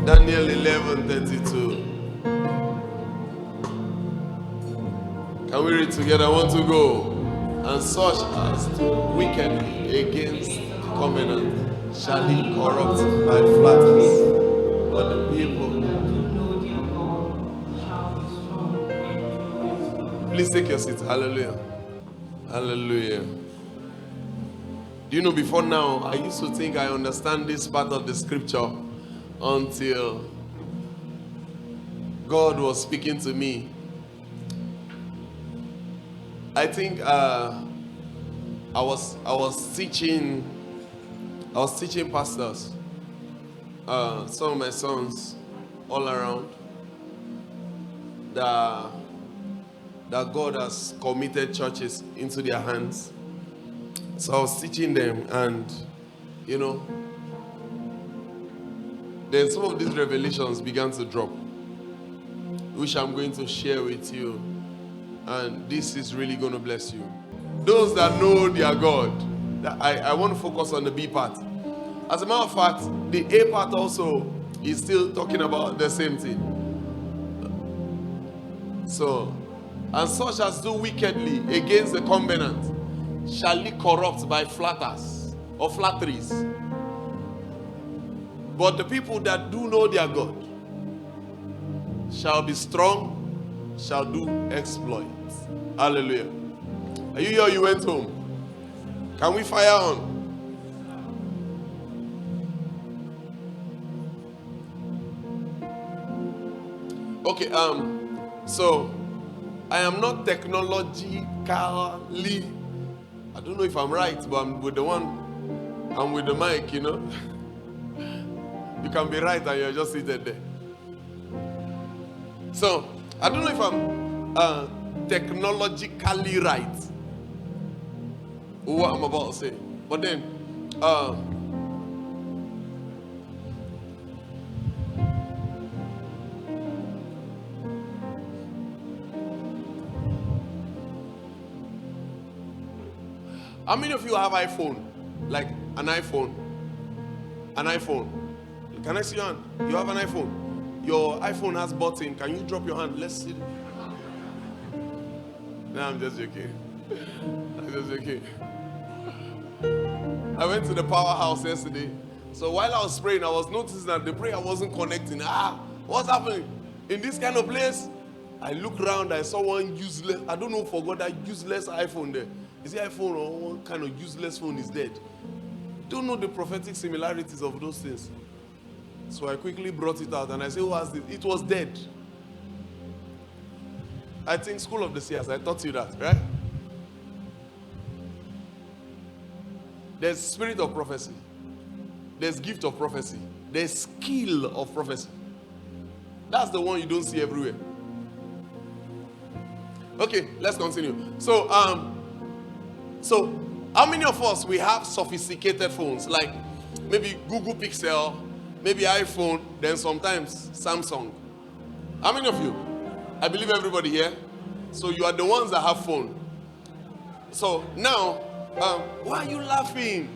Daniel 11:32. Can we read together? I want to go. And such as do wickedly against the covenant shall he corrupt by flatteries. But the people. Please take your seat. Hallelujah. Hallelujah. Do you know, before now, I used to think I understand this part of the scripture until God was speaking to me. I think I was teaching pastors, some of my sons all around, that God has committed churches into their hands. So I was teaching them, and you know, then some of these revelations began to drop, which I'm going to share with you. And this is really going to bless you. Those that know their God, I want to focus on the B part. As a matter of fact, the A part also is still talking about the same thing. So, and such as do wickedly against the covenant shall he corrupt by flatters or flatteries. But the people that do know their God shall be strong, shall do exploits. Hallelujah. Are you here or you went home? Can we fire on? Okay, so I am not technologically, I don't know if I'm right, but I'm with the mic, you know. You can be right and you're just seated there. So, I don't know if I'm technologically right what I'm about to say, but then how many of you have iPhone? Like an iPhone? Can I see your hand? You have an iPhone? Your iPhone has button. Can you drop your hand? Let's see. No, I'm just joking. I went to the powerhouse yesterday. So while I was praying, I was noticing that the prayer wasn't connecting. What's happening? In this kind of place, I looked around, I saw one useless, I don't know, forgot that useless iPhone there. Is it iPhone or one kind of useless phone is dead? Don't know the prophetic similarities of those things. So I quickly brought it out and I said, who has this? It was dead. I think School of the Seers, I taught you that, right? There's spirit of prophecy. There's gift of prophecy. There's skill of prophecy. That's the one you don't see everywhere. Okay, let's continue. So how many of us, we have sophisticated phones, like maybe Google Pixel, maybe iPhone, then sometimes Samsung? How many of you? I believe everybody here. So you are the ones that have phone. So now, why are you laughing?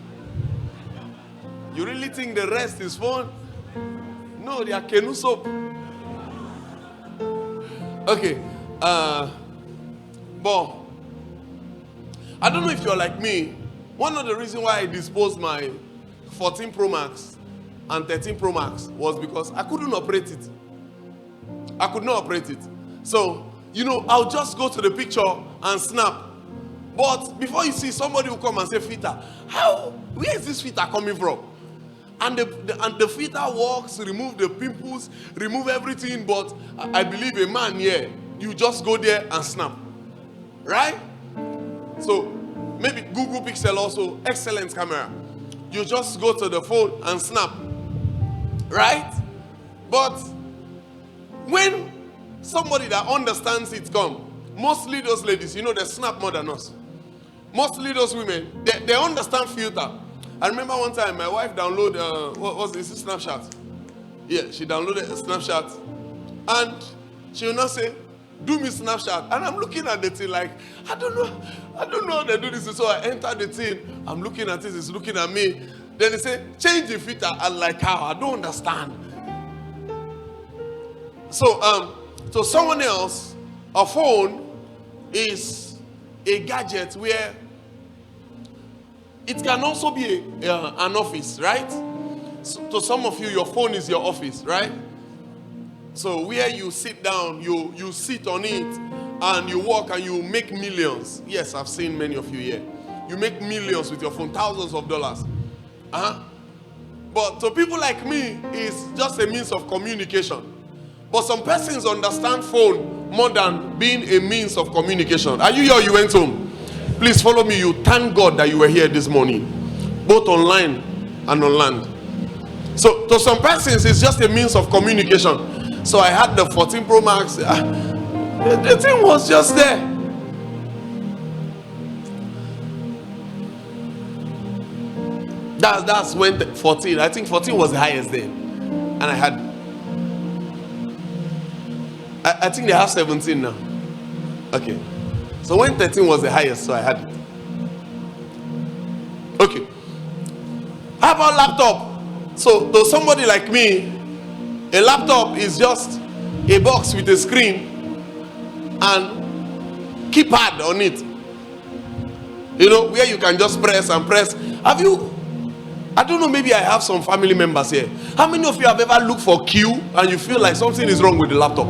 You really think the rest is phone? No, they are canoe soap. Okay. But I don't know if you're like me. One of the reasons why I disposed my 14 Pro Max and 13 Pro Max was because I couldn't operate it. I could not operate it. So, you know, I'll just go to the picture and snap. But before you see, somebody will come and say, filter. Where is this filter coming from? And the filter works, remove the pimples, remove everything. But I believe a man here, you just go there and snap. Right? So, maybe Google Pixel also, excellent camera. You just go to the phone and snap. Right? But when somebody that understands it come, mostly those ladies, you know, they snap more than us. Mostly those women, they understand filter. I remember one time my wife downloaded, what was this, Snapchat? Yeah, she downloaded a Snapchat. And she will not say, do me Snapchat. And I'm looking at the thing like, I don't know how they do this. So I enter the thing, I'm looking at it, it's looking at me. Then they say, change the filter. I'm like, how? I don't understand. So someone else, a phone is a gadget where it can also be an office, right? So, to some of you, your phone is your office, right? So where you sit down, you sit on it, and you walk and you make millions. Yes, I've seen many of you here. You make millions with your phone, thousands of dollars. But to people like me, it's just a means of communication. But some persons understand phone more than being a means of communication. Are you here or you went home? Please follow me. You thank God that you were here this morning, both online and on land. So to some persons, it's just a means of communication. So I had the 14 Pro Max. The thing was just there. That's when 14. I think 14 was the highest then, and I had. I think they have 17 now. Okay. So when 13 was the highest, so I had it. Okay. How about laptop? So to somebody like me, a laptop is just a box with a screen and keypad on it. You know, where you can just press and press. Have you? I don't know, maybe I have some family members here. How many of you have ever looked for Q and you feel like something is wrong with the laptop?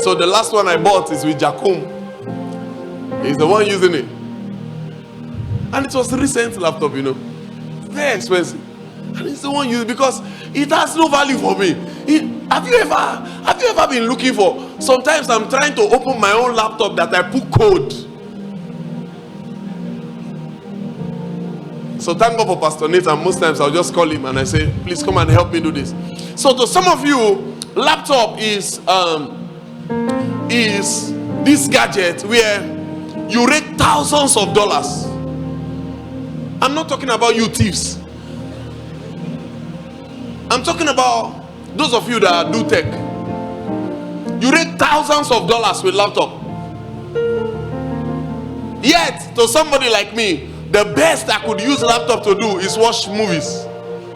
So the last one I bought is with Jacome. He's the one using it. And it was a recent laptop, you know. Very expensive. And it's the one using because it has no value for me. Have you ever been looking for? Sometimes I'm trying to open my own laptop that I put code. So thank God for Pastor Nathan. Most times I'll just call him and I say, please come and help me do this. So to some of you, laptop is this gadget where you rake thousands of dollars. I'm not talking about you thieves. I'm talking about those of you that do tech. You rake thousands of dollars with laptop. Yet, to somebody like me, the best I could use laptop to do is watch movies.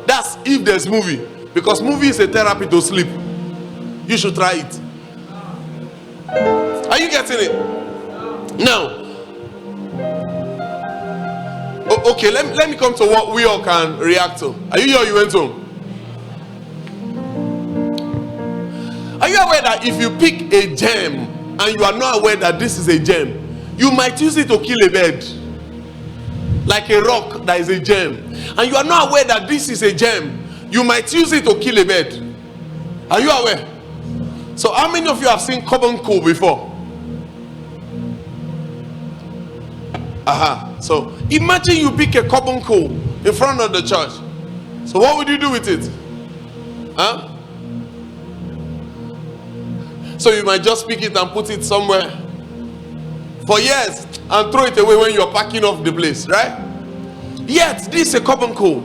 That's if there's movie. Because movie is a therapy to sleep. You should try it. Are you getting it? Now, okay, let me come to what we all can react to. Are you here or you went home? Are you aware that if you pick a gem and you are not aware that this is a gem, you might use it to kill a bird? Like a rock that is a gem. And you are not aware that this is a gem, you might use it to kill a bird. Are you aware? So how many of you have seen carbon coal before? So imagine you pick a carbon coal in front of the church. So what would you do with it? So you might just pick it and put it somewhere for years and throw it away when you're packing off the place, right? Yet this is a carbon coal.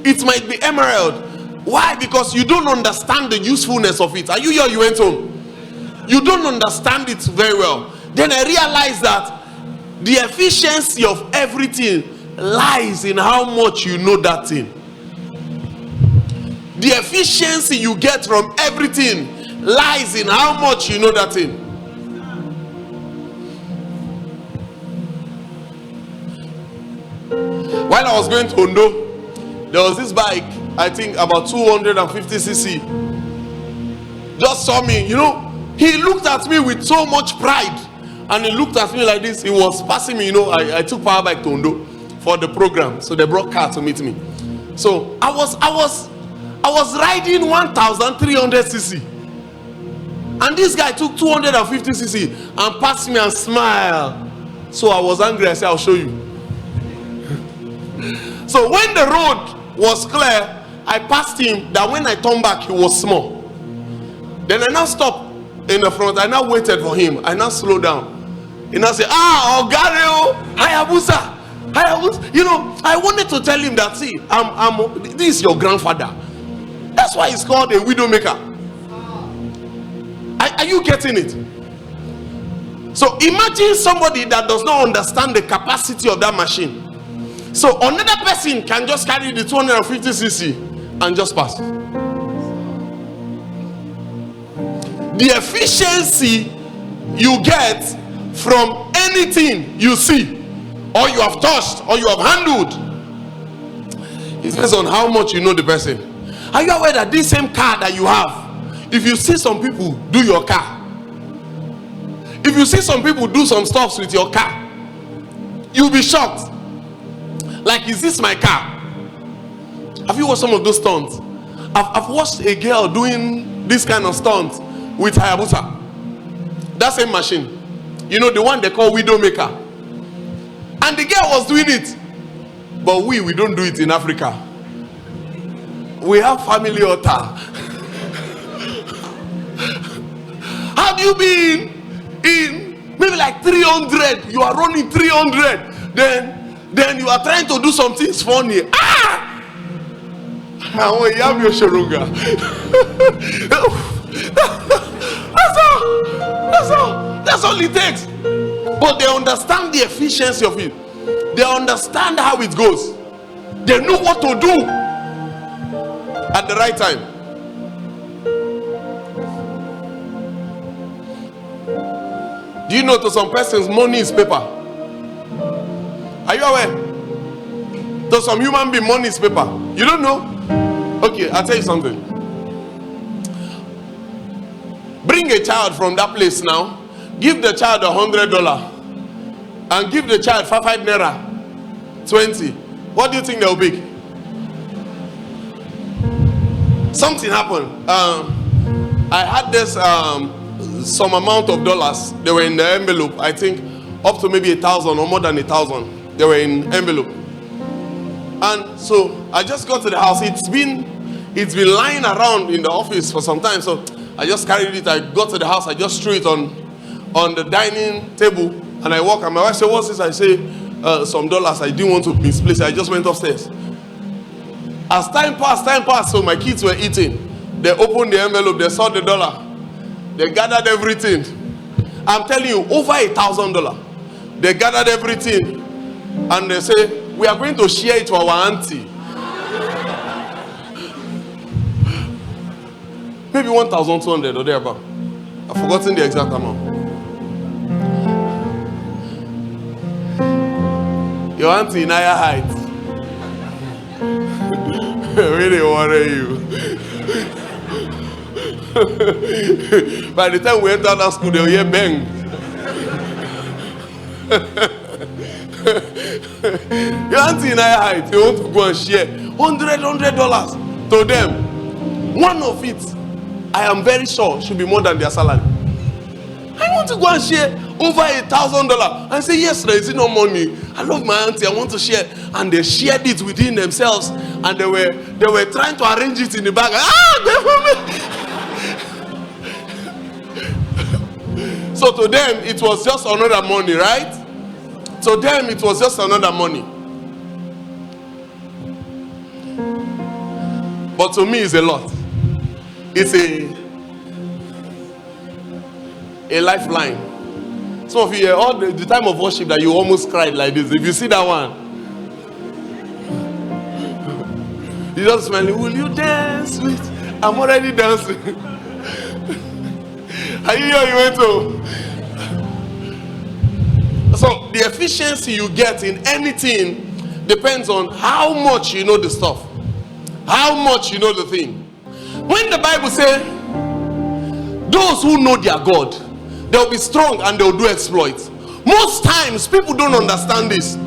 It might be emerald. Why? Because you don't understand the usefulness of it. Are you here? You went home. You don't understand it very well. Then I realized that the efficiency of everything lies in how much you know that thing. The efficiency you get from everything lies in how much you know that thing. While I was going to Ondo, there was this bike, I think about 250cc. Just saw me, you know. He looked at me with so much pride, and he looked at me like this. He was passing me, you know. I took power bike to Ondo for the program, so they brought car to meet me. So I was riding 1,300cc, and this guy took 250cc and passed me and smiled. So I was angry. I said, "I'll show you." So when the road was clear, I passed him. That when I turned back, he was small. Then I now stopped in the front. I now waited for him. I now slowed down. He now said, Ogario, Hayabusa. You know, I wanted to tell him that, see, this is your grandfather. That's why he's called a widow maker. Are you getting it? So imagine somebody that does not understand the capacity of that machine. So another person can just carry the 250cc and just pass. The efficiency you get from anything you see, or you have touched, or you have handled, it depends on how much you know the person. Are you aware that this same car that you have, if you see some people do your car, if you see some people do some stuff with your car, you'll be shocked. Like, is this my car? Have you watched some of those stunts? I've watched a girl doing this kind of stunt with Hayabusa. That same machine. You know, the one they call Widowmaker. And the girl was doing it. But we don't do it in Africa. We have family altar. Have you been in maybe like 300? You are running 300. Then you are trying to do something funny. That's all it takes. But they understand the efficiency of it. They understand how it goes. They know what to do at the right time. Do you know to some persons money is paper? Are you aware? To some human being money is paper. You don't know? Okay, I'll tell you something. Bring a child from that place now. Give the child $100 and give the child 5 naira 20. What do you think they'll pick? Something happened. I had this some amount of dollars. They were in the envelope. I think up to maybe 1,000 or more than 1,000. They were in envelope. And so I just got to the house. It's been lying around in the office for some time. So I just carried it. I got to the house. I just threw it on the dining table. And I walk. And my wife said, "What's this?" I say, "Some dollars." I didn't want to misplace it. I just went upstairs. As time passed. So my kids were eating. They opened the envelope. They saw the dollar. They gathered everything. I'm telling you, over $1,000. They gathered everything. And they say, "We are going to share it to our auntie." Maybe 1,200 or thereabout. I've forgotten the exact amount. Your auntie in higher height. Really worry you. By the time we enter that school, they'll hear bang. Your auntie in higher height, you want to go and share $100 to them. One of it, I am very sure, should be more than their salary. I want to go and share over $1,000. I say, "Yes, there is no money. I love my auntie. I want to share." And they shared it within themselves, and they were trying to arrange it in the bag. So to them, it was just another money, right? To them, it was just another money. But to me, it's a lot. It's a lifeline. Some of you, all the time of worship that you almost cried like this. If you see that one, you just smell it. "Will you dance with?" I'm already dancing. Are you here? You went to? So the efficiency you get in anything depends on how much you know the stuff, how much you know the thing. When the Bible says, "Those who know their God, they'll be strong and they'll do exploits." Most times people don't understand this.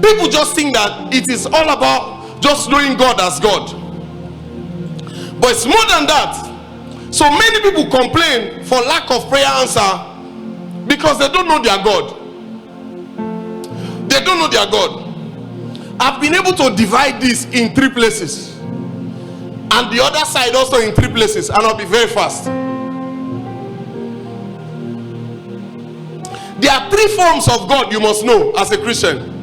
People just think that it is all about just knowing God as God. But it's more than that. So many people complain for lack of prayer answer because they don't know their God. They don't know their God. I've been able to divide this in 3 places. And the other side also in 3 places. And I'll be very fast. There are 3 forms of God you must know as a Christian.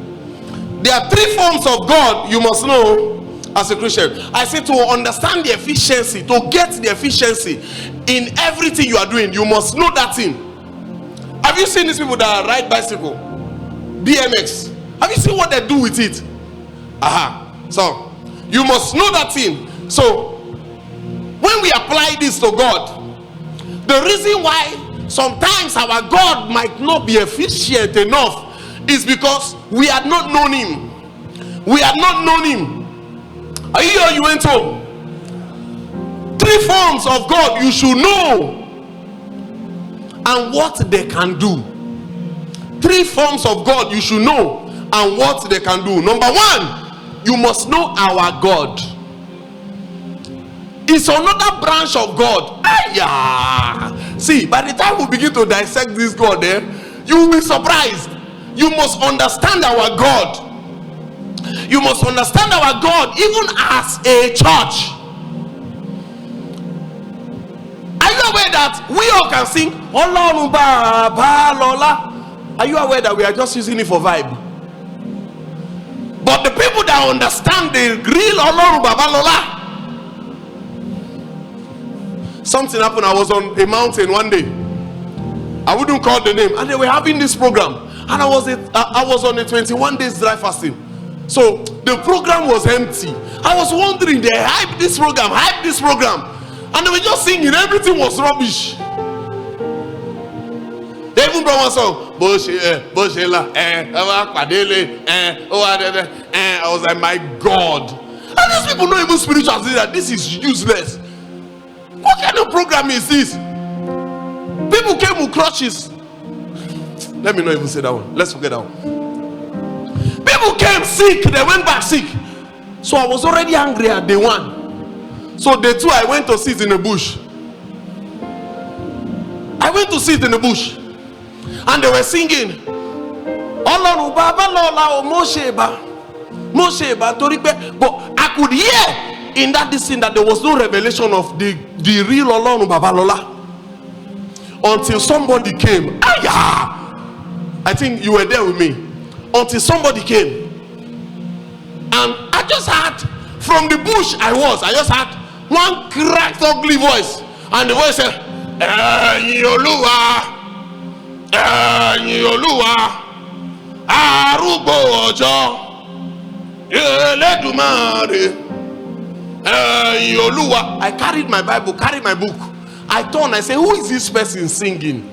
There are 3 forms of God you must know as a Christian. I say to understand the efficiency, to get the efficiency in everything you are doing, you must know that thing. Have you seen these people that ride bicycle? BMX. Have you seen what they do with it? So you must know that thing. So when we apply this to God, the reason why sometimes our God might not be efficient enough is because we had not known him. We had not known him. Are you here? You went home. 3 forms of God you should know and what they can do. 3 forms of God you should know and what they can do. Number 1, you must know our God. It's another branch of God. See, by the time we begin to dissect this God, you will be surprised. You must understand our God. You must understand our God even as a church. Are you aware that we all can sing Ọlọ́run Bàbá Lọ́lá? Are you aware that we are just using it for vibe? But the people that understand the real Ọlọ́run Bàbá Lọ́lá, something happened. I was on a mountain one day. I wouldn't call the name, and they were having this program, and I was on a 21 days dry fasting. So the program was empty. I was wondering, they hyped this program, and they were just singing. Everything was rubbish. They even brought one song. I was like, my God. And these people know even spiritual say that this is useless. What kind of program is this? People came with crutches. Let me not even say that one. Let's forget that one. People came sick. They went back sick. So I was already angry at day 1. So day 2, I went to sit in the bush. And they were singing Ọlọ́run Bàbá Lọ́lá o Moshe ba Toripe. But I could hear in that scene that there was no revelation of the real Ọlọ́run Bàbá Lọ́lá until somebody came. I think you were there with me. Until somebody came, and I just heard from the bush I just heard one cracked ugly voice, and the voice said, Olúwa, arúgbó ọjọ́, Elédùmarè, Olúwa. I carried my Bible, carried my book. I turned, I said, who is this person singing?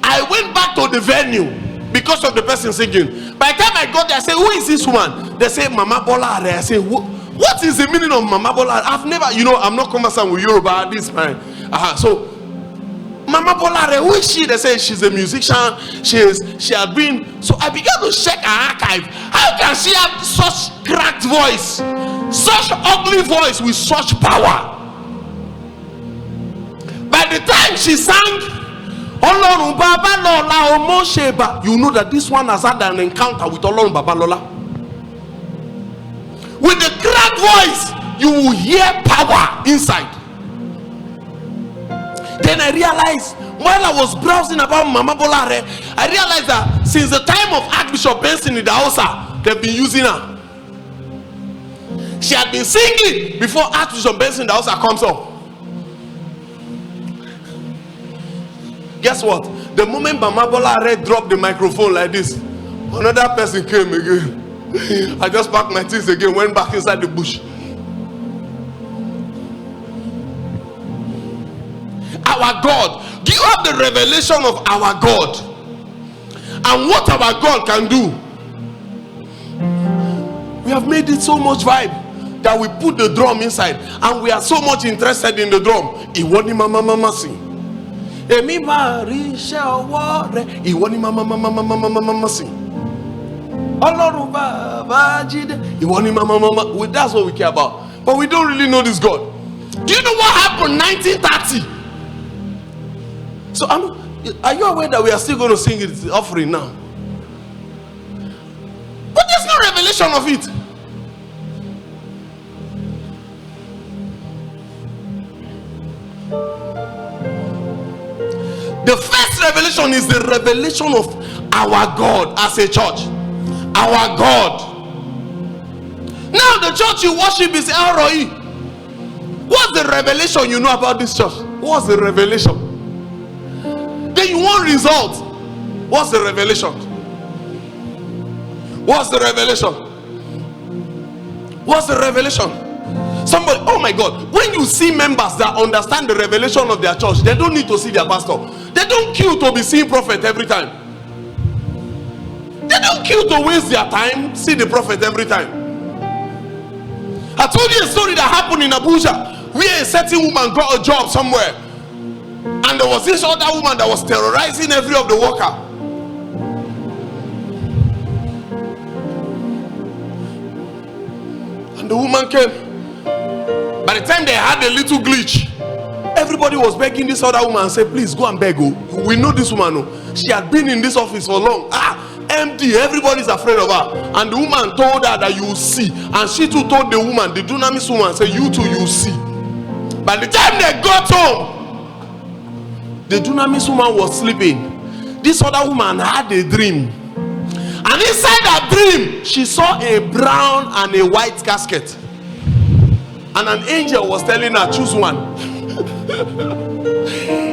I went back to the venue because of the person singing. By the time I got there, I said, who is this woman? They say, Mama Bola. I say, what is the meaning of Mama Bola? I've never, I'm not conversant with Yoruba at this time. So Mama Bola, who is she? They say she's a musician. She had been. So I began to check her archive. How can she have such cracked voice, such ugly voice with such power? By the time she sang Ọlọ́run Bàbá Lọ́lá o Moshe ba, you know that this one has had an encounter with Ọlọ́run Bàbá Lọ́lá. With the cracked voice, you will hear power inside. Then I realized, while I was browsing about Mama Bolare, I realized that since the time of Archbishop Benson in the house, they've been using her. She had been singing before Archbishop Benson in the house comes up. Guess what? The moment Mama Bolare dropped the microphone like this, another person came again. I just packed my things again, went back inside the bush. Our God. Do you have the revelation of our God and what our God can do? We have made it so much vibe that we put the drum inside, and we are so much interested in the drum. Iwoni mama mama sing. Emi ma ri iṣẹ́ ọwọ́ rẹ. Iwoni mama mama mama mama sing. Ọlọ́run Bàbá Jídé. Iwoni mama mama. That's what we care about. But we don't really know this God. Do you know what happened 1930? So are you aware that we are still going to sing it offering now? But there's no revelation of it. The first revelation is the revelation of our God as a church. Our God. Now the church you worship is Elroi. What's the revelation you know about this church? What's the revelation? Then you want results. What's the revelation? What's the revelation? What's the revelation? Somebody, oh my God, when you see members that understand the revelation of their church, they don't need to see their pastor. They don't queue to be seeing prophet every time. They don't queue to waste their time, see the prophet every time. I told you a story that happened in Abuja, where a certain woman got a job somewhere, and there was this other woman that was terrorizing every of the worker. And the woman came. By the time they had a little glitch, everybody was begging this other woman and said, please go and beg. We know this woman. She had been in this office for long. Empty. Everybody's afraid of her. And the woman told her that you will see. And she too told the woman, the dunamis woman, said, you too, you will see. By the time they got home, the dunamis woman was sleeping. This other woman had a dream. And inside that dream, she saw a brown and a white casket. And an angel was telling her, choose one.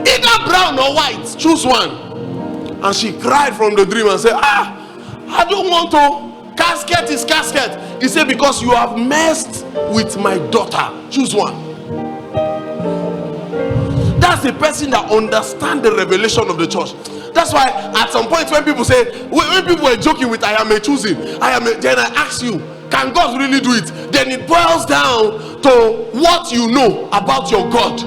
Either brown or white, choose one. And she cried from the dream and said, I don't want to. Casket is casket. He said, because you have messed with my daughter. Choose one. That's the person that understands the revelation of the church. That's why at some point when people say, when people were joking with I am a choosing, then I ask you, can God really do it? Then it boils down to what you know about your God.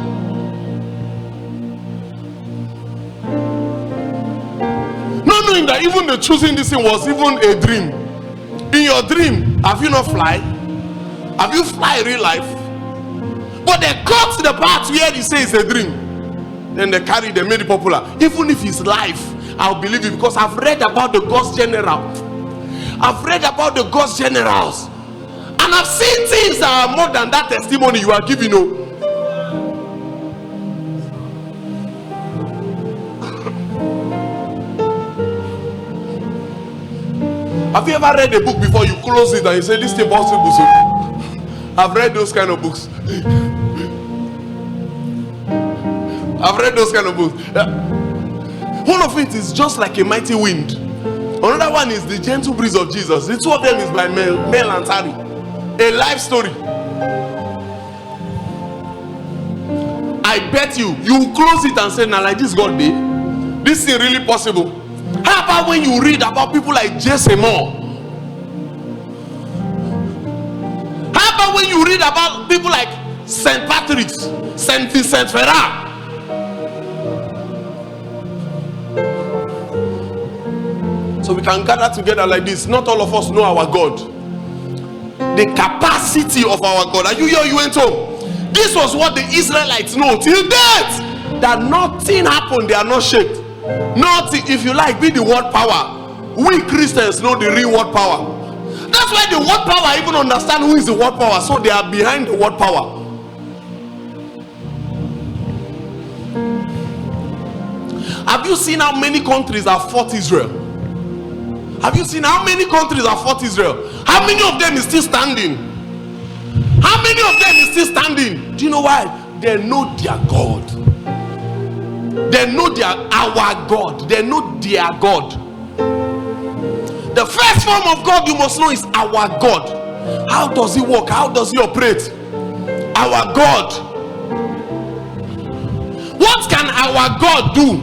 Not knowing that even the choosing this thing was even a dream. In your dream, have you not fly? Have you fly in real life? But they cut the part where they say it's a dream. Then they made it popular. Even if it's life, I'll believe it because I've read about the God's general. I've read about the God's generals. And I've seen things that are more than that testimony you are giving. Have you ever read a book before you close it and you say this is impossible? I've read those kind of books. I've read those kind of books. One of it is just like a mighty wind. Another one is the gentle breeze of Jesus. The two of them is by Mel and Tari. A life story. I bet you will close it and say, now like this God day. This is really possible. How about when you read about people like Jesse Moore? How about when you read about people like St. Patrick's, St. Vincent Ferrer? So we can gather together like this. Not all of us know our God. The capacity of our God. Are you here? You went home. This was what the Israelites know till death. That nothing happened. They are not shaped. Nothing. If you like, be the word power. We Christians know the real word power. That's why the word power even understand who is the word power. So they are behind the word power. Have you seen how many countries have fought Israel? Have you seen how many countries have fought Israel? How many of them is still standing? How many of them is still standing? Do you know why? They know their God. They know our God. They know their God. The first form of God you must know is our God. How does he work? How does he operate? Our God. What can our God do?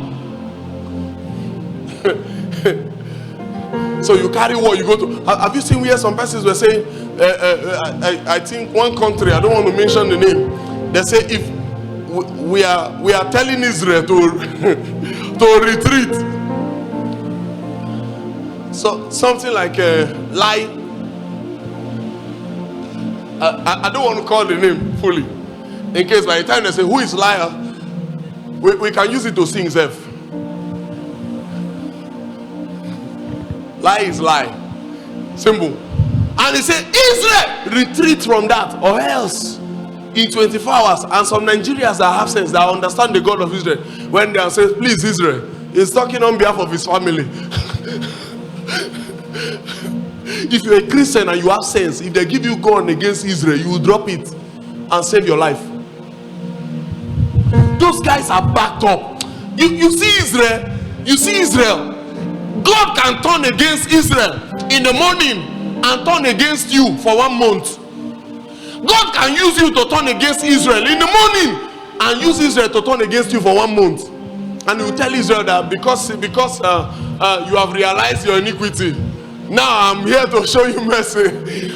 So you carry what you go to. Have you seen where some persons were saying, I think one country, I don't want to mention the name, they say if we are telling Israel to retreat. So something like lie. I don't want to call the name fully, in case by the time they say who is liar, we can use it to sing self. Lie is lie. Simple. And he said, Israel, retreat from that, or else in 24 hours. And some Nigerians that have sense, that understand the God of Israel, when they say, please, Israel, he's talking on behalf of his family. If you're a Christian and you have sense, if they give you gun against Israel, you will drop it and save your life. Those guys are backed up. You see Israel. God can turn against Israel in the morning and turn against you for 1 month. God can use you to turn against Israel in the morning and use Israel to turn against you for 1 month. And he will tell Israel that because you have realized your iniquity, now I'm here to show you mercy.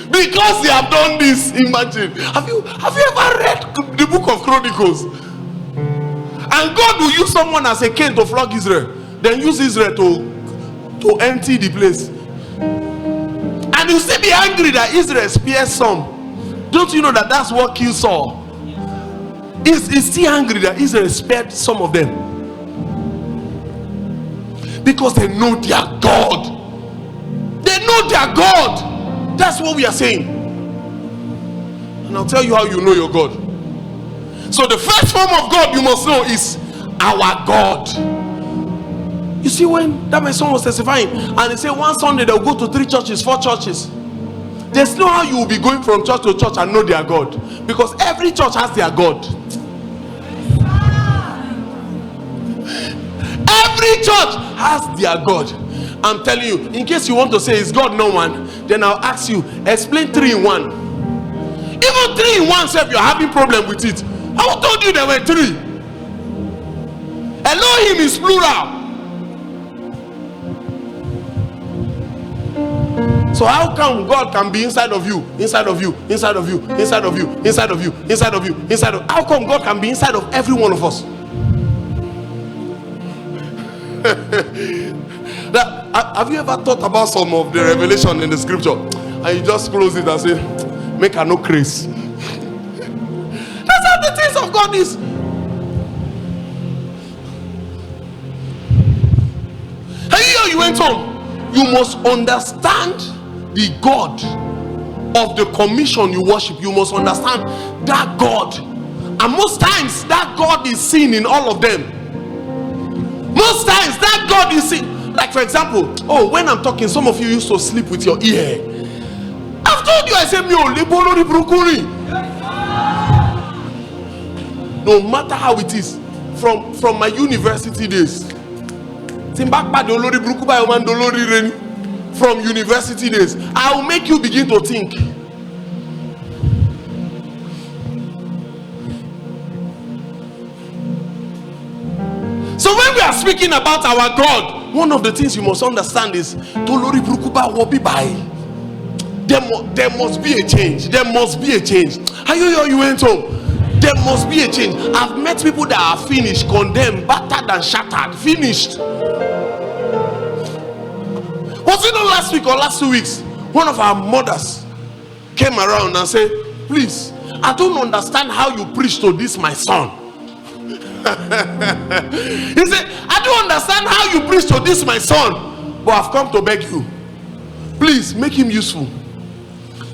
Because they have done this, imagine. Have you ever read the book of Chronicles? And God will use someone as a king to flog Israel, then use Israel to empty the place. And you still be angry that Israel spared some. Don't you know that that's what killed Saul? He's still angry that Israel spared some of them. Because they know their God. They know their God. That's what we are saying. And I'll tell you how you know your God. So the first form of God you must know is our God. You see, when that my son was testifying, and he said one Sunday they'll go to 3 churches, 4 churches. There's no how you will be going from church to church and know their God. Because every church has their God. Every church has their God. I'm telling you, in case you want to say is God no one, then I'll ask you, explain 3 in 1. Even 3 in 1 self, you're having problem with it. I told you there were 3. Elohim is plural. So how come God can be inside of you, inside of you, inside of you, inside of you, inside of you, inside of you, inside of? How come God can be inside of every one of us? Have you ever thought about some of the revelation in the scripture and you just close it and say, make her no craze? That's how the things of God is. And here you went home. You must understand the God of the commission you worship. You must understand that God. And most times that God is seen in all of them. Most times that God is seen. Like for example, when I'm talking, some of you used to sleep with your ear. I've told you, I said, no matter how it is, from my university days, from university days, I will make you begin to think. So when we are speaking about our God, one of the things you must understand is there must be a change. There must be a change. How you went home? There must be a change. I've met people that are finished, condemned, battered and shattered, finished. Was it not last week or last 2 weeks? One of our mothers came around and said, please, I don't understand how you preach to this my son. He said, I don't understand how you preach to this my son, but I've come to beg you, please make him useful.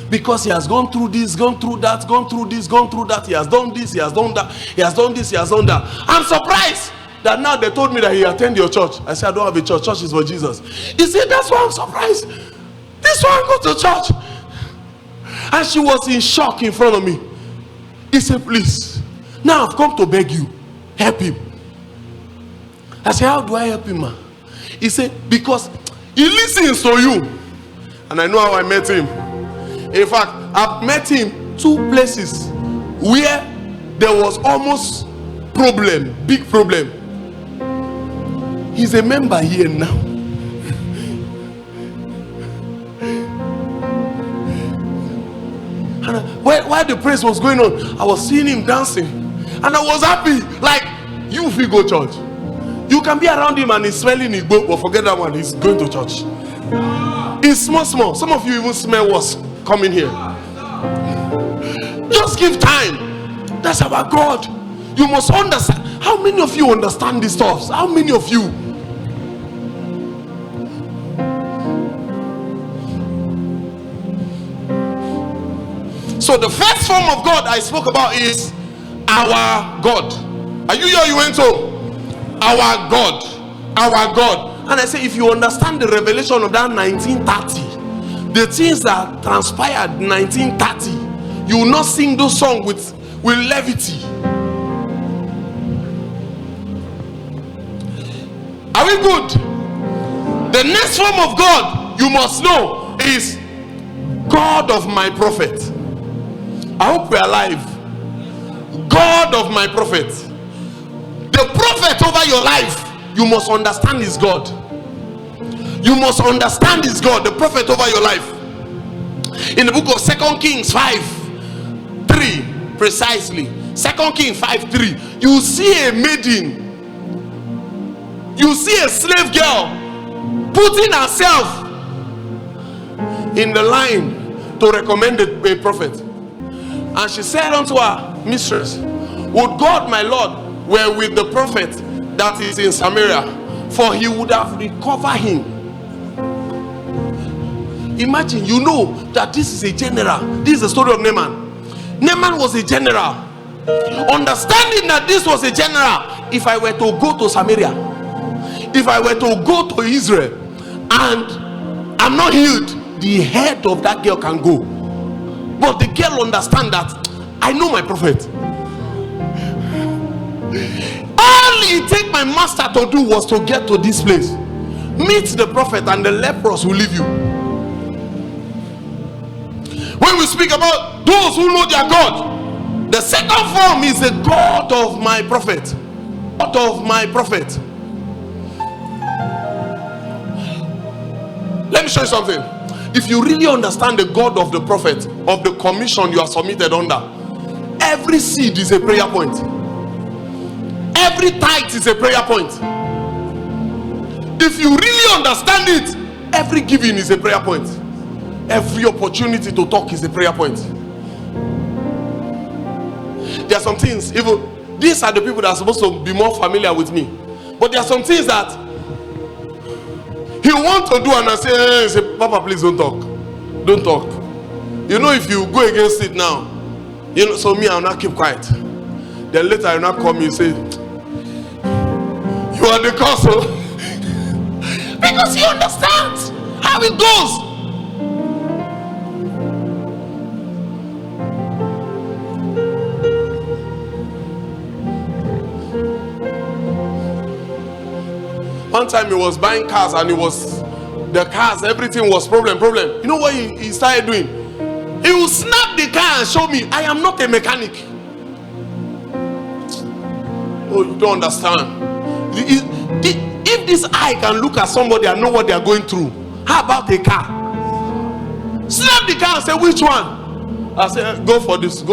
Because he has gone through this, gone through that, gone through this, gone through that. He has done this, he has done that, he has done this, he has done that. I'm surprised that now they told me that he attend your church. I said, I don't have a church. Church is for Jesus. He said, that's why I'm surprised. This one go to church. And she was in shock in front of me. He said, please, now I've come to beg you, help him. I said, how do I help him, man? He said, because he listens to you. And I know how I met him. In fact, I've met him 2 places where there was almost problem, big problem. He's a member here now. And while the praise was going on, I was seeing him dancing. And I was happy. Like, you will go church. You can be around him and he's smelling his book, but forget that one, he's going to church. It's small. Some of you even smell what's coming here. Just give time. That's our God. You must understand. How many of you understand these stuff? How many of you? So the first form of God I spoke about is our God. Are you here? You went home? Our God. Our God. And I say, if you understand the revelation of that 1930, the things that transpired in 1930, you will not sing those songs with levity. Are we good? The next form of God you must know is God of my prophet. I hope we are alive. God of my prophet. The prophet over your life, you must understand is God. You must understand is God, the prophet over your life. In the book of 2 Kings 5:3, precisely 2 Kings 5:3, you see a maiden, you see a slave girl putting herself in the line to recommend a prophet. And she said unto her mistress, would God my Lord were with the prophet that is in Samaria, for he would have recovered him. Imagine, you know that this is a general. This is the story of Naaman. Naaman was a general. Understanding that this was a general, if I were to go to Samaria, if I were to go to Israel and I'm not healed, the head of that girl can go. But the girl understand that I know my prophet. All it take my master to do was to get to this place, meet the prophet, and the leprous will leave you. When we speak about those who know their God, the second form is the God of my prophet. God of my prophet. Let me show you something. If you really understand the God of the prophet, of the commission you are submitted under, every seed is a prayer point. Every tithe is a prayer point. If you really understand it, every giving is a prayer point. Every opportunity to talk is a prayer point. There are some things, even these are the people that are supposed to be more familiar with me, but there are some things that he want to do and I say, Papa, please don't talk. Don't talk. You know, if you go against it now, you know, so me, I'll not keep quiet. Then later I'll not come, you say, you are the cause. Because he understands how it goes. One time he was buying cars and the cars, everything was problem. You know what he started doing? He will snap the car and show me, I am not a mechanic. Oh, you don't understand. If this eye can look at somebody and know what they are going through, how about a car? Snap the car and say, which one? I say, go for this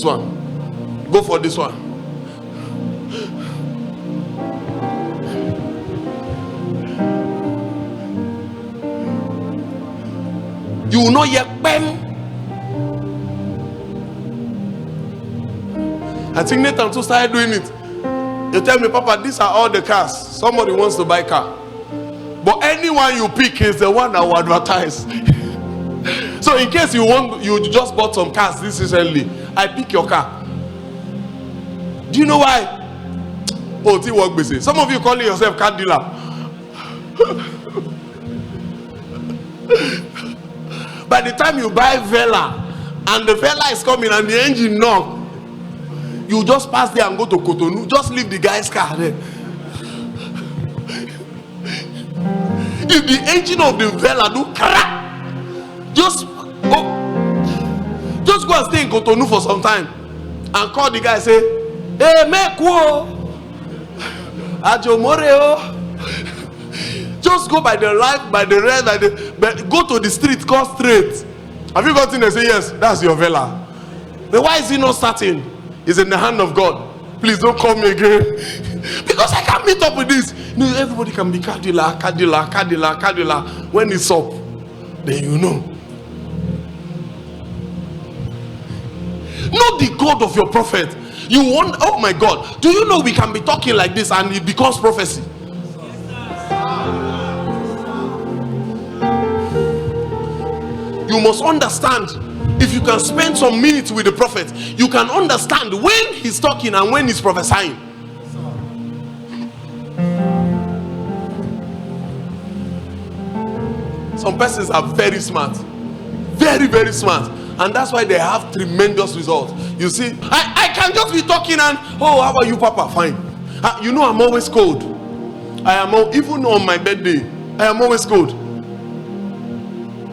one. Go for this one. You will not yet pen. I think Nathan too started doing it. You tell me, Papa, these are all the cars. Somebody wants to buy a car, but anyone you pick is the one that will advertise. So in case you just bought some cars this recently, I pick your car. Do you know why? Oh, work busy. Some of you calling yourself car dealer. By the time you buy Vela and the Vela is coming and the engine knock, you just pass there and go to Cotonou. Just leave the guy's car there. If the engine of the Vela do crack, just go and stay in Cotonou for some time and call the guy and say, hey, make wo ajo moreo. Just go by the light, by the red, but go to the street, call straight. Have you gotten there? Say yes, that's your Vela. But why is he not starting? It's in the hand of God. Please don't call me again. Because I can't meet up with this. No, everybody can be car dealer. When it's up, then you know. Know the God of your prophet. You want, oh my God. Do you know we can be talking like this and it becomes prophecy? You must understand. If you can spend some minutes with the prophet, you can understand when he's talking and when he's prophesying. Some persons are very smart, very, very smart, and that's why they have tremendous results. You see, I can just be talking and, oh, how are you, Papa? Fine. You know, I'm always cold. I am even on my birthday. I am always cold.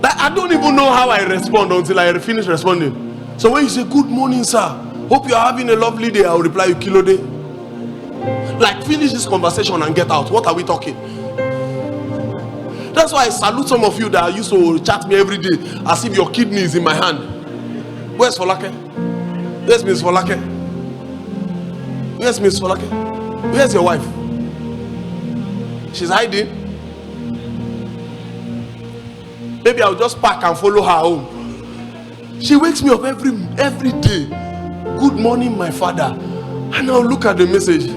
Like, I don't even know how I respond until I finish responding. So when you say, good morning, sir, hope you are having a lovely day, I will reply you, kilo day. Like, finish this conversation and get out. What are we talking? That's why I salute some of you that used to chat me every day as if your kidney is in my hand. Where's Folake? Where's Miss Folake? Where's Miss Folake? Where's your wife? She's hiding. Maybe I'll just pack and follow her home. She wakes me up every day. Good morning, my father. And I'll look at the message.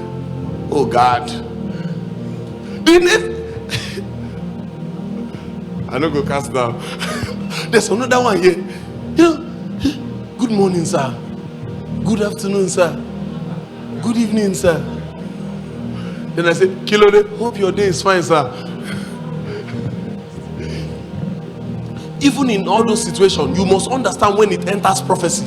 Oh God. I don't go cast down. There's another one here. Good morning, sir. Good afternoon, sir. Good evening, sir. Then I say, Kilode, hope your day is fine, sir. Even in all those situations, you must understand when it enters prophecy.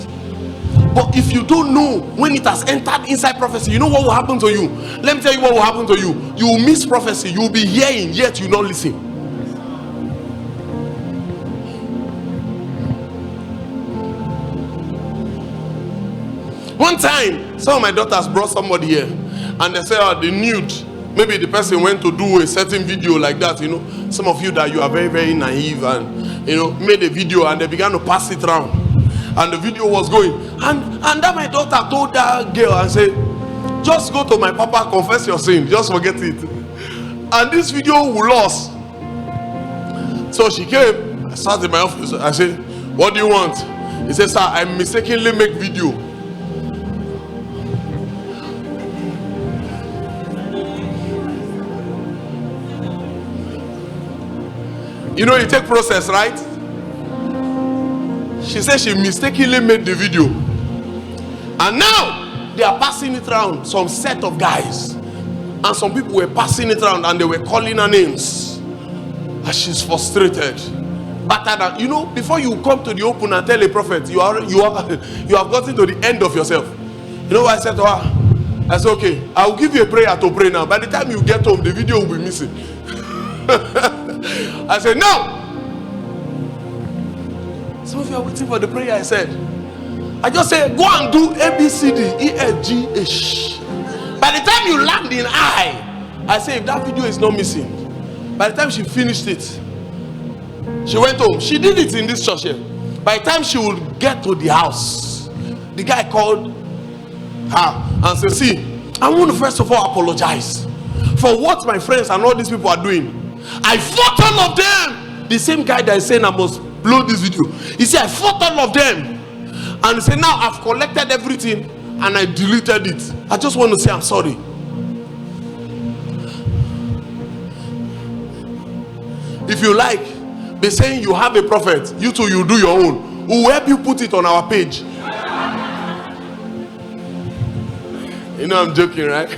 But if you don't know when it has entered inside prophecy, you know what will happen to you? Let me tell you what will happen to you. You will miss prophecy. You will be hearing, yet you will not listen. One time, some of my daughters brought somebody here, and they said, oh, the nude. Maybe the person went to do a certain video like that, you know. Some of you that you are very, very naive and, you know, made a video and they began to pass it around. And the video was going. And then my daughter told that girl and said, just go to my papa, confess your sin. Just forget it. And this video will lose. So she came, I sat in my office. I said, what do you want? He said, sir, I mistakenly make video. You know, you take process, right? She said she mistakenly made the video. And now, they are passing it around, some set of guys. And some people were passing it around and they were calling her names. And she's frustrated. But you know, before you come to the open and tell a prophet, you have gotten to the end of yourself. You know what I said to her? I said, okay, I will give you a prayer to pray now. By the time you get home, the video will be missing. I said, no. Some of you are waiting for the prayer. I said, I just said, go and do A, B, C, D, E, F, G, H. By the time you land in I said, if that video is not missing, by the time she finished it, she went home. She did it in this church here. By the time she would get to the house, the guy called her and said, see, I want to first of all apologize for what my friends and all these people are doing. I fought all of them. The same guy that is saying I must blow this video. He said, I fought all of them. And he said, now I've collected everything and I deleted it. I just want to say I'm sorry. If you like, be saying you have a prophet, you too, you do your own. We'll help you put it on our page. You know I'm joking, right?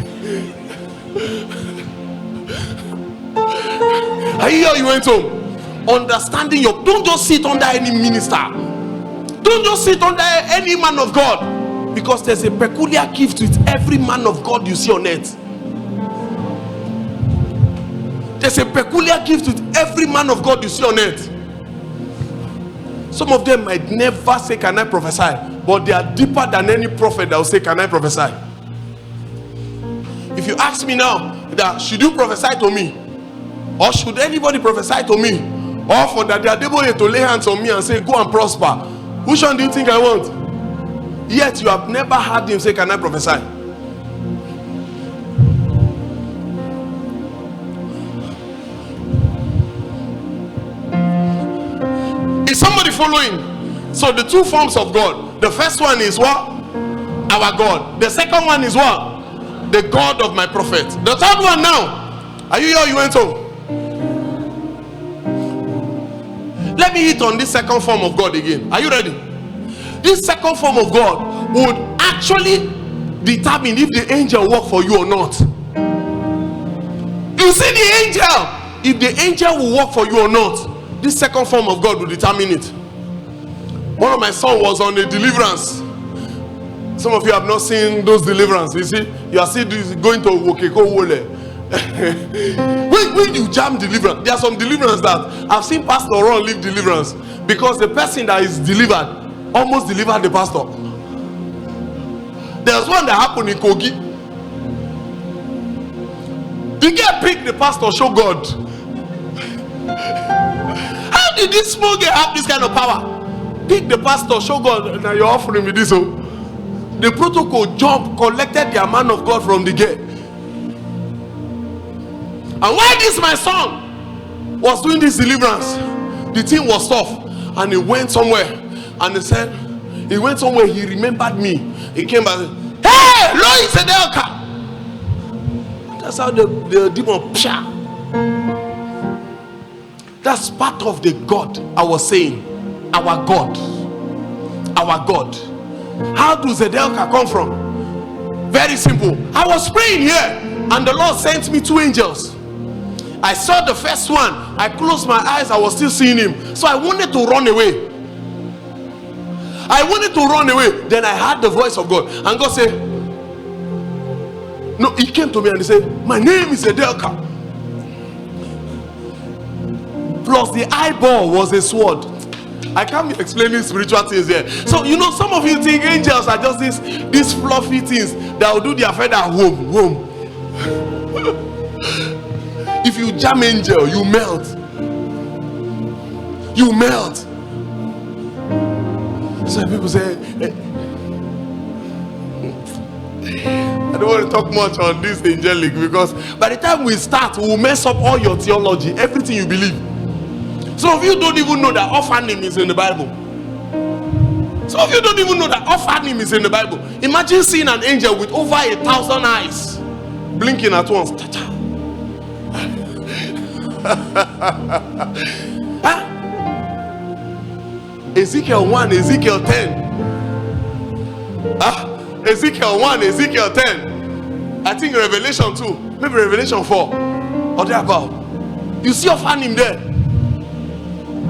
I hear you went home. Understanding your, don't just sit under any minister. Don't just sit under any man of God. Because there's a peculiar gift with every man of God you see on earth. There's a peculiar gift with every man of God you see on earth. Some of them might never say, can I prophesy? But they are deeper than any prophet that will say, can I prophesy? If you ask me now, that should you prophesy to me? Or should anybody prophesy to me? Or for that they are able to lay hands on me and say, go and prosper. Which one do you think I want? Yet you have never heard him say, can I prophesy? Is somebody following? So the two forms of God. The first one is what? Our God. The second one is what? The God of my prophet. The third one now. Are you here or you went home? Let me hit on this second form of God again. Are you ready? This second form of God would actually determine if the angel will work for you or not. You see the angel. If the angel will work for you or not, this second form of God will determine it. One of my sons was on a deliverance. Some of you have not seen those deliverances. You see, you are still going to Wokeko Wole. when you jam deliverance, there are some deliverance that I've seen Pastor Ron leave deliverance because the person that is delivered almost delivered the pastor. There's one that happened in Kogi. The guy picked the pastor, show God. How did this small guy have this kind of power? Pick the pastor, show God. Now you're offering me this. Oh. The protocol jump, collected the man of God from the gate. And while this my son was doing this deliverance, the thing was tough, and he went somewhere, and he said, he went somewhere, he remembered me. He came back and said, hey, Lord, it's a Delka. That's how the demon, psha. That's part of the God I was saying. Our God. Our God. How does the Delka come from? Very simple. I was praying here, and the Lord sent me 2 angels. I saw the first one. I closed my eyes. I was still seeing him. So I wanted to run away. I wanted to run away. Then I heard the voice of God. And God said, no, he came to me and he said, my name is Edelka. Plus the eyeball was a sword. I can't be explaining spiritual things here. So, you know, some of you think angels are just these fluffy things that will do their feather home. If you jam angel, you melt. You melt. So people say, I don't want to talk much on this angelic, because by the time we start, we will mess up all your theology, everything you believe. Some of you don't even know that orphanim is in the Bible. Some of you don't even know that orphanim is in the Bible. Imagine seeing an angel with over 1,000 eyes blinking at once. Huh? Ezekiel 1, Ezekiel 10. Ezekiel 1, Ezekiel 10. I think Revelation 2, maybe Revelation 4 or thereabout. You see orphanim there.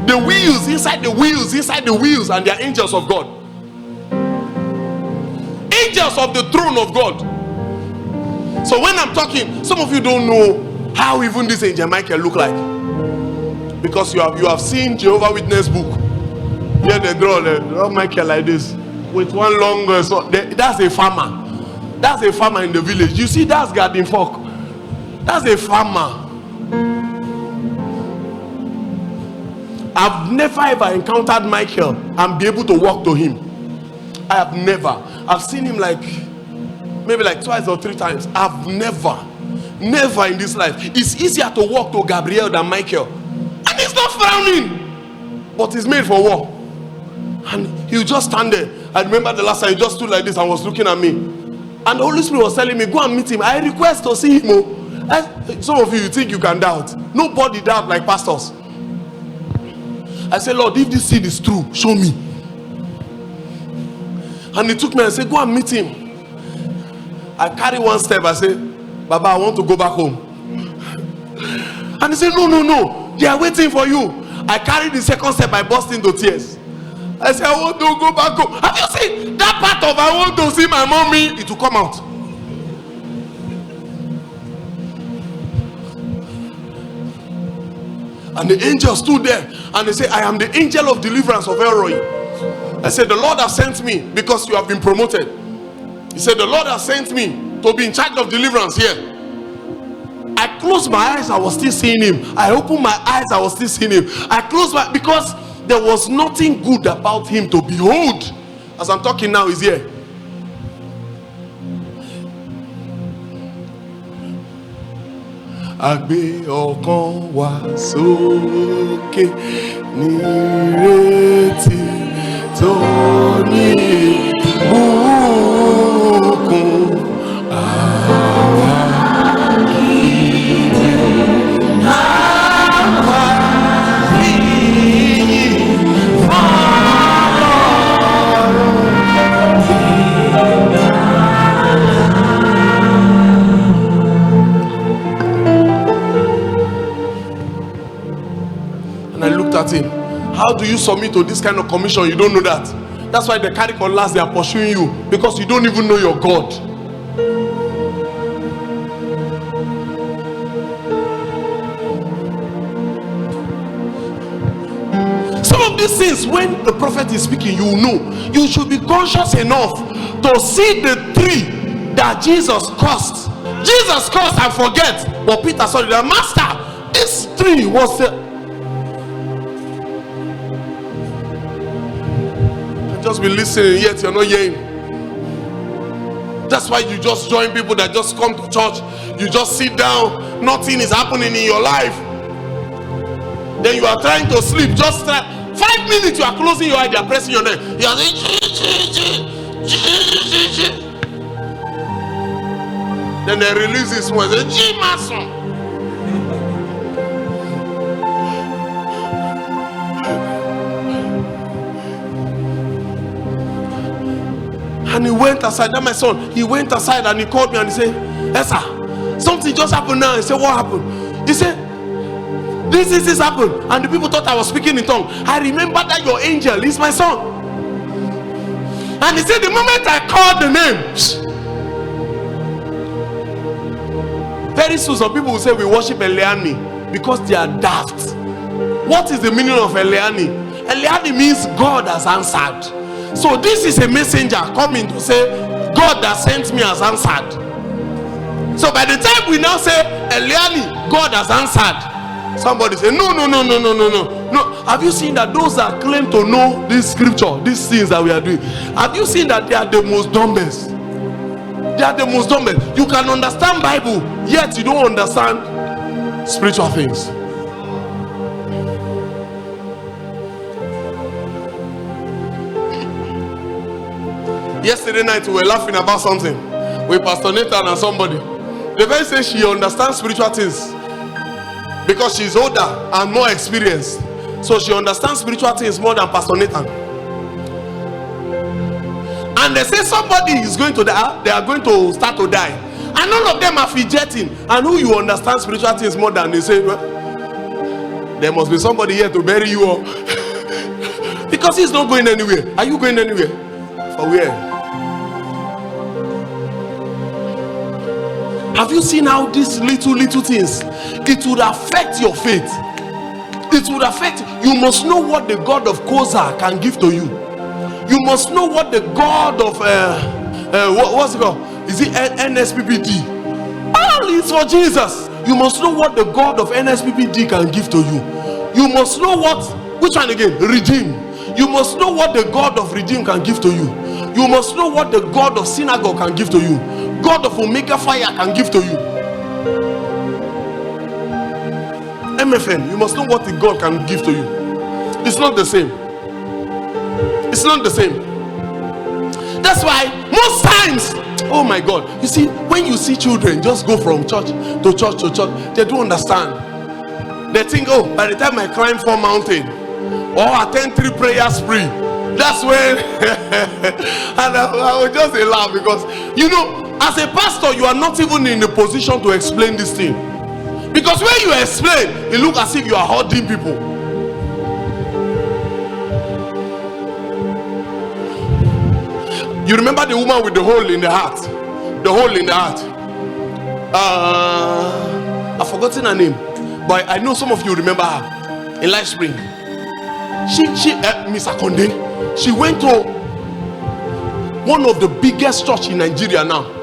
The wheels inside the wheels, and they are angels of God. Angels of the throne of God. So when I'm talking, some of you don't know how even this angel Michael look like, because you have seen Jehovah's Witness book. Here they draw Michael like this with one long sword. That's a farmer. That's a farmer in the village. You see, that's garden fork. That's a farmer. I've never ever encountered Michael and be able to walk to him. I have never. I've seen him maybe like 2 or 3 times. I've never in this life. It's easier to walk to Gabriel than Michael, and he's not frowning, but he's made for war. And he'll just stand there. I remember the last time he just stood like this and was looking at me, and the Holy Spirit was telling me, go and meet him. I request to see him. Some of you think you can doubt. Nobody doubt like pastors. I said, Lord, if this seed is true, show me. And he took me and said, go and meet him. I carry one step. I said, Baba, I want to go back home. And he said, no, they are waiting for you. I carried the second step. I burst into tears. I said, I want to go back home. Have you seen that part of I want to see my mommy? It will come out. And the angel stood there and they said, I am the angel of deliverance of Elroi. I said, the Lord has sent me because you have been promoted. He said, the Lord has sent me to be in charge of deliverance here. I closed my eyes, I was still seeing him. I opened my eyes, I was still seeing him. I closed my, because there was nothing good about him to behold. As I'm talking now, he's here. Agbe ọkàn wa sókè nírètí tó ní ìbùkún. Àwa kìí àwa kìí And I looked at him. How do you submit to this kind of commission? You don't know that. That's why the carry last they are pursuing you, because you don't even know your God. these things, when the prophet is speaking, you know. You should be conscious enough to see the tree that Jesus cursed. Jesus cursed and forget. But Peter saw the master. This tree was just be listening, yet you're not hearing. That's why you just join people that just come to church. You just sit down, nothing is happening in your life. Then you are trying to sleep. Just 5 minutes, you are closing your eye, they are pressing your neck. You are saying, then they release this one. They say, and he went aside. That's my son. He went aside and he called me and he said, Esther, something just happened now. I said, what happened? He said, this happened. And the people thought I was speaking in tongues. I remember that your angel is my son. And he said, the moment I called the name, very soon some people will say we worship Eliani because they are daft. What is the meaning of Eliani? Eliani means God has answered. So this is a messenger coming to say God that sent me has answered. So by the time we now say Eliani, God has answered, somebody say no. Have you seen that those that claim to know this scripture, these things that we are doing, have you seen that they are the most dumbest? They are the most dumbest. You can understand Bible, yet you don't understand spiritual things. Yesterday night we were laughing about something with Pastor Nathan and somebody. The person says she understands spiritual things because she's older and more experienced. So she understands spiritual things more than Pastor Nathan. And they say somebody is going to die, they are going to start to die. And all of them are fidgeting. And who you understand spiritual things more than, they say, well, there must be somebody here to bury you up. Because he's not going anywhere. Are you going anywhere? For where? Have you seen how these little things, it would affect your faith? It would affect. You must know what the God of Kosa can give to you. You must know what the God of what's it called? Is it NSPPD? All is for Jesus. You must know what the God of NSPPD can give to you. You must know what, which one again? Redeem. You must know what the God of Redeem can give to you. You must know what the God of Synagogue can give to you. God of Omega Fire can give to you. MFN, you must know what the God can give to you. It's not the same. It's not the same. That's why most times, oh my God, you see, when you see children just go from church to church to church, they don't understand. They think, oh, by the time I climb 4 mountains or attend 3 prayer spree, that's when and I will just laugh because, you know, as a pastor, you are not even in a position to explain this thing. Because when you explain, it looks as if you are hurting people. You remember the woman with the hole in the heart? The hole in the heart. I've forgotten her name, but I know some of you remember her in Life Spring. She Miss Akonde, she went to one of the biggest church in Nigeria now.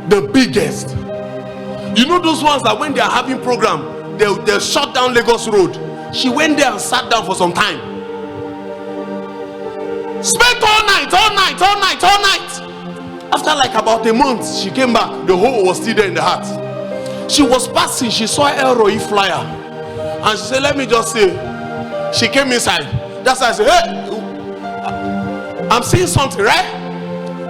The biggest. You know those ones that when they are having program, they'll shut down Lagos Road. She went there and sat down for some time. Spent all night. After like about a month, she came back. The hole was still there in the heart. She was passing, she saw Elroi flyer. And she said, let me just say, she came inside. That's why I said, hey, I'm seeing something, right?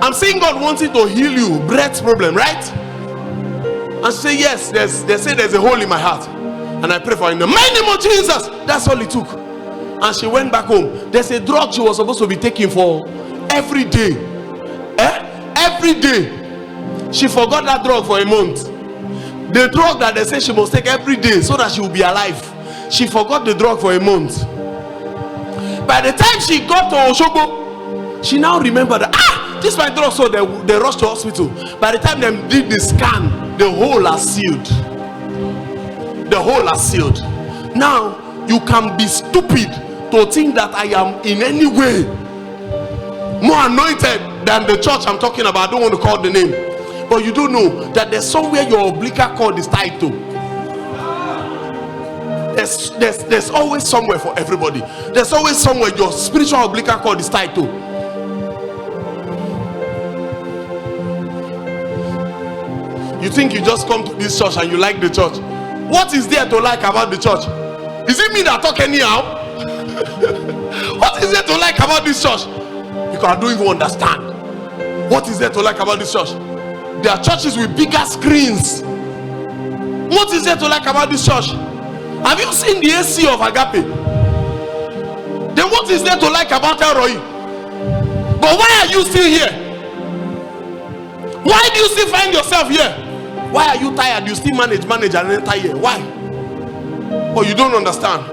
I'm seeing God wanting to heal you, breath problem, right? And she said, yes, they say there's a hole in my heart. And I pray for her in the mighty name of Jesus. That's all it took. And she went back home. There's a drug she was supposed to be taking for every day. Every day. She forgot that drug for a month. The drug that they say she must take every day so that she will be alive. She forgot the drug for a month. By the time she got to Oshogo, she now remembered that, this is my drug. So they rushed to hospital. By the time they did the scan, the hole are sealed. The hole are sealed. Now you can be stupid to think that I am in any way more anointed than the church I'm talking about. I don't want to call the name, but you don't know that there's somewhere your umbilical cord is tied to. There's always somewhere for everybody. There's always somewhere your spiritual umbilical cord is tied to. You think you just come to this church and you like the church. What is there to like about the church? Is it me that talk anyhow? What is there to like about this church? Because I don't even understand. What is there to like about this church? There are churches with bigger screens. What is there to like about this church? Have you seen the AC of Agape? Then what is there to like about Elroi? But why are you still here? Why do you still find yourself here? Why are you tired? You still manage and enter here. Why? Oh, you don't understand.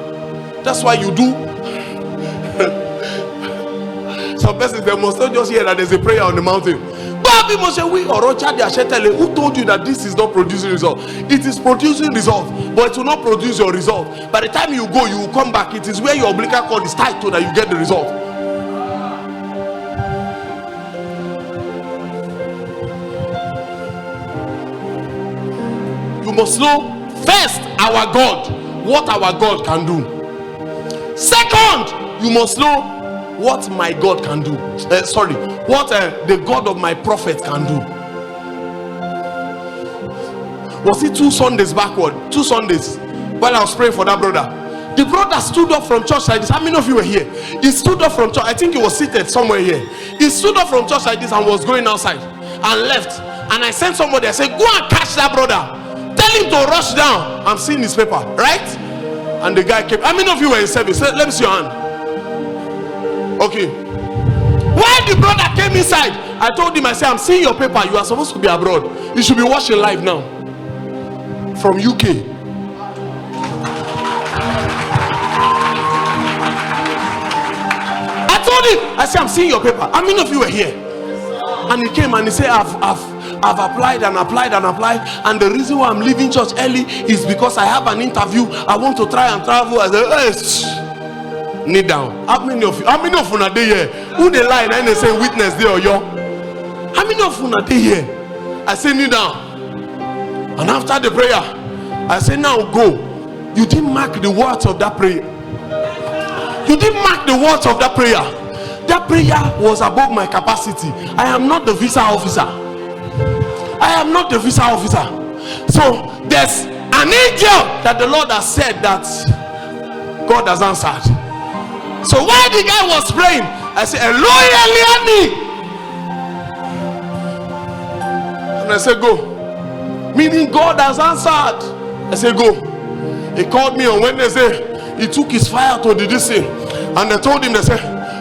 That's why you do. Some persons, they must not just hear that there's a prayer on the mountain. Who told you that this is not producing result? It is producing result, but it will not produce your result. By the time you go, you will come back. It is where your umbilical cord is tied to that you get the result. You must know first our God, what our God can do. Second, you must know what my God can do. What the God of my prophet can do. Was it 2 Sundays backward? 2 Sundays while I was praying for that brother. The brother stood up from church like this. How many of you were here? He stood up from church. I think he was seated somewhere here. He stood up from church like this and was going outside and left. And I sent somebody. I said, go and catch that brother. Tell him to rush down. I'm seeing his paper, right? And the guy came. How many of you were in service? Let me see your hand. Okay. While the brother came inside, I told him, I said, I'm seeing your paper. You are supposed to be abroad. You should be watching live now. From UK. I told him, I said, I'm seeing your paper. How many of you were here? And he came and he said, I've applied and applied and applied, and the reason why I'm leaving church early is because I have an interview. I want to try and travel. I said, hey, kneel down. How many of you are there? Who they lie and they say witness there or yo? How many of you are there? I say kneel down. And after the prayer, I say now go. You didn't mark the words of that prayer. You didn't mark the words of that prayer. That prayer was above my capacity. I am not the visa officer. I am not the visa officer. So there's an angel that the Lord has said that God has answered. So while the guy was praying, I said, Elroi, Eliani. And I said, go. Meaning God has answered. I said, go. He called me on Wednesday. He took his file to the DC. And I told him, they said,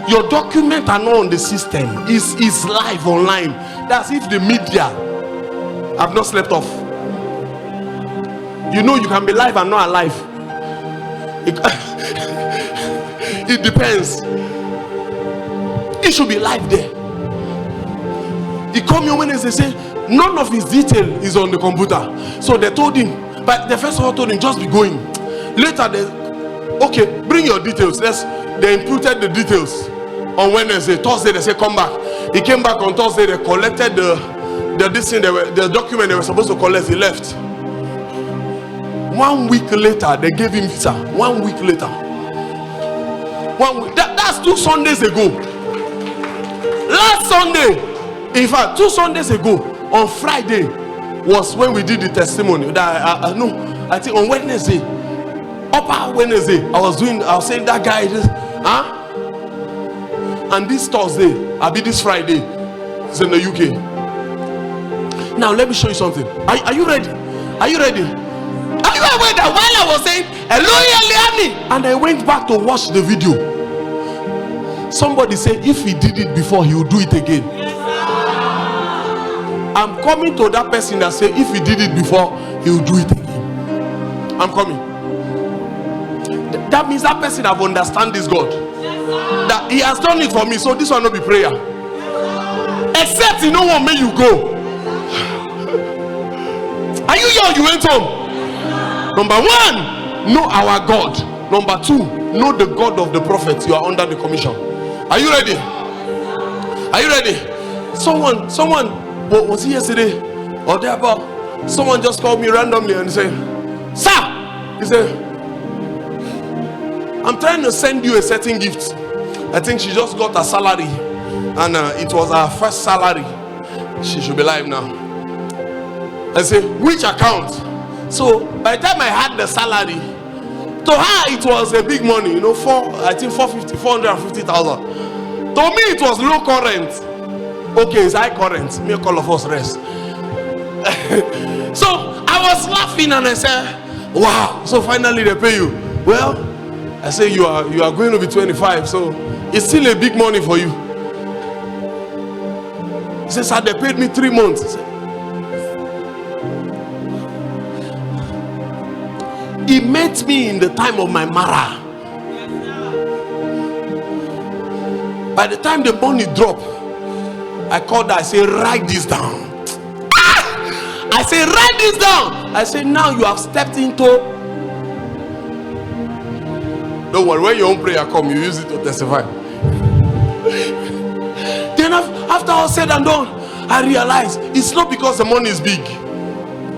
your documents are not on the system. It's live online. That's if the media have not slept off. You know you can be live and not alive. It depends. It should be live there. He called me on Wednesday, say none of his detail is on the computer. So they told him, but the first of all told him just be going. Later they, okay, bring your details. They imputed the details on Wednesday. Thursday they said come back. He came back on Thursday. They collected the document they were supposed to collect. He left. 1 week later, they gave him visa. 1 week later. 1 week. That's 2 Sundays ago. Last Sunday, in fact, 2 Sundays ago, on Friday, was when we did the testimony. I think on Wednesday, upper Wednesday, I was saying that guy just, and this Thursday, this Friday, it's in the UK. Now let me show you something. Are you ready? Are you ready? Are you aware that while I was saying Elroi, Eliani, and I went back to watch the video, somebody said if he did it before, he will do it again. I'm coming to that person that said if he did it before, he will do it again. I'm coming. That means that person have understand this God, that he has done it for me, so this will not be prayer. Except he no one make you go. Are you here or you went home? Number 1, know our God. Number 2, know the God of the prophet, you are under the commission. Are you ready? Are you ready? Someone was it yesterday or there about? Someone just called me randomly and said, "Sir," he said, "I'm trying to send you a certain gift." I think she just got a salary, and it was her first salary. She should be live now. I said, "Which account?" So by the time I had the salary, to her it was a big money, you know, I think 450,000. To me it was low current. Okay, it's high current. Make all of us rest. So I was laughing and I said, "Wow, so finally they pay you." Well, I say you are going to be 25, so it's still a big money for you. He says, "Sir, they paid me 3 months." He met me in the time of my Mara. By the time the money dropped, I called her. I say, "Write this down." I say, "Write this down." I say, "Now you have stepped into." Don't worry, when your own prayer come, you use it to testify. Then after all said and done, I realized it's not because the money is big,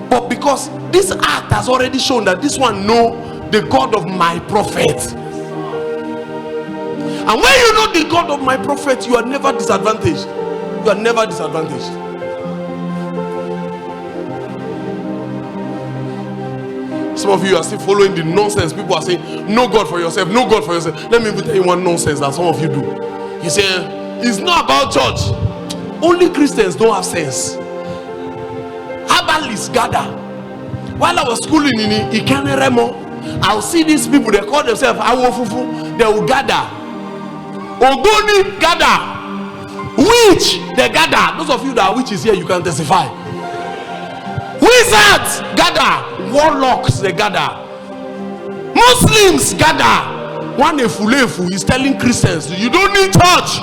but because this act has already shown that this one know the God of my prophet. And when you know the God of my prophet, you are never disadvantaged. You are never disadvantaged. Some of you are still following the nonsense. People are saying, "Know God for yourself, know God for yourself." Let me even tell you one nonsense that some of you do. You say, "It's not about church." Only Christians don't have sense. Herbalists gather. While I was schooling in Ikeneremo, I'll see these people, they call themselves Awofufu. They will gather. Ogoni gather. Witch, they gather. Those of you that are witches here, you can testify. Wizards gather. Warlocks, they gather. Muslims gather. One efulefu is telling Christians, "You don't need church.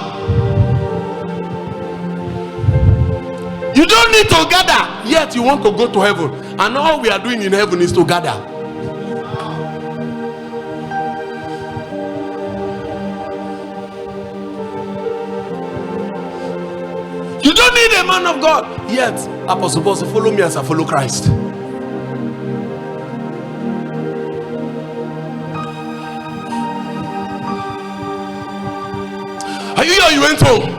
You don't need to gather." Yet you want to go to heaven, and all we are doing in heaven is to gather. You don't need a man of God. Yet I'm supposed to follow me as I follow Christ. Are you here? You went home.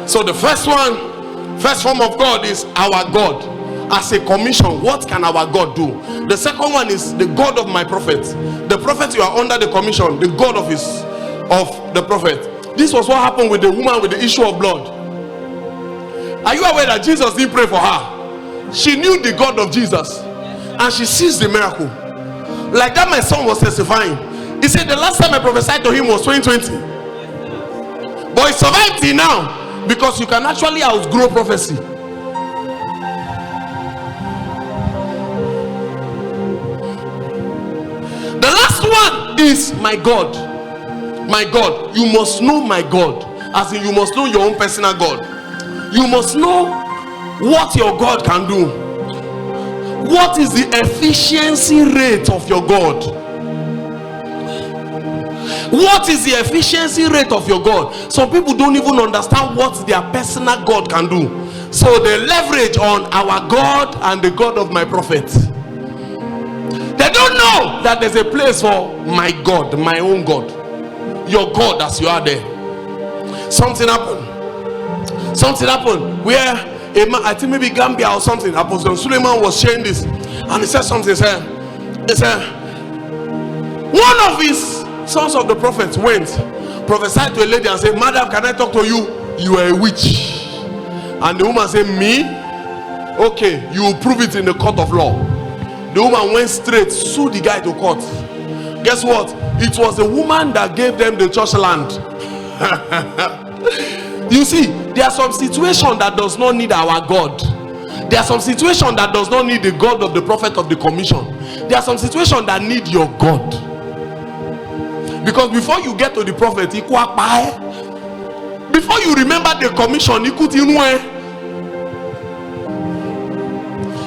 So the first form of God is our God. As a commission, what can our God do? The second one is the God of my prophet. The prophet, you are under the commission, the God of the prophet. This was what happened with the woman with the issue of blood. Are you aware that Jesus didn't pray for her? She knew the God of Jesus, and she sees the miracle. Like that, my son was testifying. He said the last time I prophesied to him was 2020, but he survived till now, because you can actually outgrow prophecy. The last one is my God. My God. You must know my God. As in, you must know your own personal God. You must know what your God can do. What is the efficiency rate of your God? What is the efficiency rate of your God? Some people don't even understand what their personal God can do. So they leverage on our God and the God of my prophet. They don't know that there's a place for my God, my own God. Your God as you are there. Something happened where a man, I think maybe Gambia or something, Apostle Suleiman was sharing this, and he said something. He said one of his sons of the prophets went, prophesied to a lady and said, "Madam, can I talk to you? You are a witch." And the woman said, "Me? Okay, you will prove it in the court of law." The woman went straight, sued the guy to court. Guess what? It was the woman that gave them the church land. You see, there are some situations that does not need our God. There are some situations that does not need the God of the prophet of the commission. There are some situations that need your God. Because before you get to the prophet, before you remember the commission,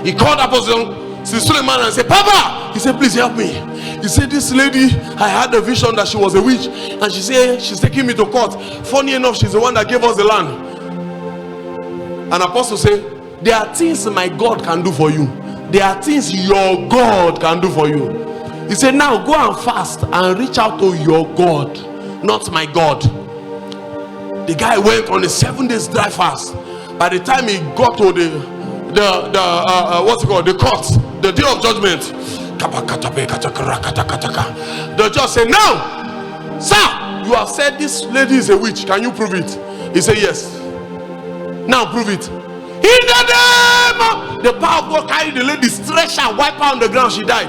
he called Apostle Suleiman and said, "Papa," he said, "Please help me." He said, this lady, I had a vision that she was a witch, and she said she's taking me to court. Funny enough, she's the one that gave us the land. An apostle said, there are things my God can do for you. There are things your God can do for you. He said, now go and fast and reach out to your God, not my God. The guy went on a 7 days dry fast. By the time he got to the court, the day of judgment, the judge said, now, sir, you have said this lady is a witch. Can you prove it? He said, yes. Now prove it. In the name of the power of God, carried the lady, stretch her, wipe her on the ground, she died.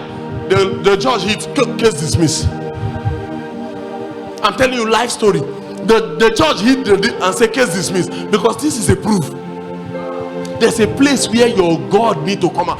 The judge hit, case dismissed. I'm telling you life story. The judge hit and said case dismissed, because this is a proof. There's a place where your God need to come out.